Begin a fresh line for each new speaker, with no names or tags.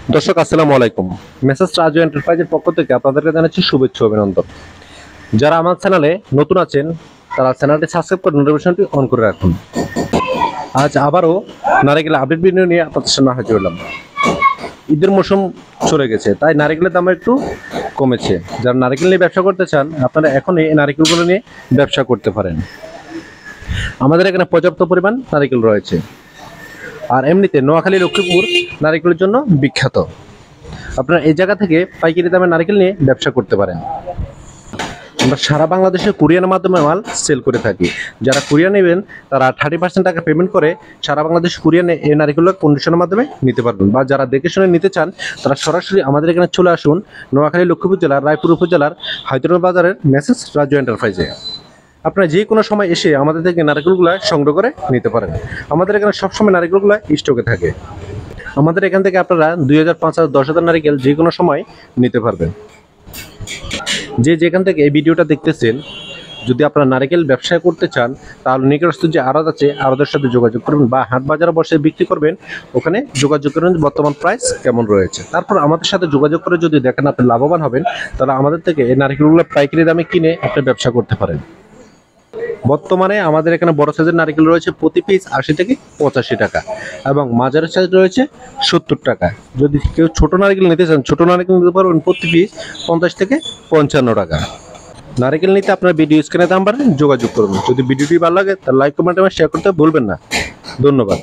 দর্শক আসসালামু আলাইকুম। মেসেজ রাজু এন্টারপ্রাইজের পক্ষ থেকে আপনাদেরকে জানাচ্ছি শুভেচ্ছা অভিনন্দন। যারা আমার চ্যানেলে নতুন আছেন তারা চ্যানেলটি সাবস্ক্রাইব করে নোটিফিকেশনটি অন করে রাখুন। আজ আবারও নারিকেল আপডেট ভিডিও নিয়ে আপনাদের সামনে হাজির হলাম। ঈদের মৌসুম চলে গেছে, তাই নারিকেলের দাম একটু কমেছে। যারা নারিকেল নিয়ে ব্যবসা করতে চান আপনারা এখনই এই নারিকেলগুলো নিয়ে ব্যবসা করতে পারেন। আমাদের এখানে পর্যাপ্ত পরিমাণ নারিকেল রয়েছে। আর এমনিতে নোয়াখালী লক্ষ্মীপুর নারিকেলের জন্য বিখ্যাত। আপনারা এই জায়গা থেকে পাইকারি দামে নারকেল নিয়ে ব্যবসা করতে পারেন। আমরা সারা বাংলাদেশে কুরিয়ারের মাধ্যমে মাল সেল করে থাকি। যারা কুরিয়ার নেবেন তারা 30% টাকা পেমেন্ট করে সারা বাংলাদেশ কুরিয়ারে এই নারকেলগুলো কন্ডিশনের মাধ্যমে নিতে পারবেন। বা যারা দেখে শুনে নিতে চান তারা সরাসরি আমাদের এখানে চলে আসুন নোয়াখালী লক্ষ্মীপুর জেলার রায়পুর উপজেলার হায়দ্রাবাদ বাজারের মেসেজ রাজু এন্টারপ্রাইজে। আপনারা যে কোনো সময় এসে আমাদের থেকে নারকেলগুলো সংগ্রহ করে নিতে পারেন। আমাদের এখানে সবসময় নারকেলগুলো স্টকে থাকে। আমাদের এখান থেকে আপনারা 2000, 5000, 10,000 নারিকেল যে কোনো সময় নিতে পারবেন। যে যেখান থেকে এই ভিডিওটা দেখতেছেন, যদি আপনারা নারিকেল ব্যবসা করতে চান তাহলে নিকটস্থ যে আড়ত আছে আড়তের সাথে যোগাযোগ করবেন বা হাট বাজারে বসে বিক্রি করবেন, ওখানে যোগাযোগ করবেন বর্তমান প্রাইস কেমন রয়েছে। তারপর আমাদের সাথে যোগাযোগ করে যদি দেখেন আপনি লাভবান হবেন, তাহলে আমাদের থেকে এই নারিকেলগুলো পাইকারি দামে কিনে আপনি ব্যবসা করতে পারেন। বর্তমানে আমাদের এখানে বড় সাইজের নারকেল রয়েছে প্রতি পিস 80 থেকে 85 টাকা এবং মাঝারি সাইজ রয়েছে 70 টাকা। যদি কেউ ছোট নারকেল নিতে চান ছোট নারকেল নিতে পারবেন প্রতি পিস 50 থেকে 55 টাকা। নারকেল নিতে আপনার ভিডিও স্ক্রিনে নাম্বারে যোগাযোগ করুন। যদি ভিডিওটি ভালো লাগে তাহলে লাইক, কমেন্ট এবং শেয়ার করতে ভুলবেন না। ধন্যবাদ।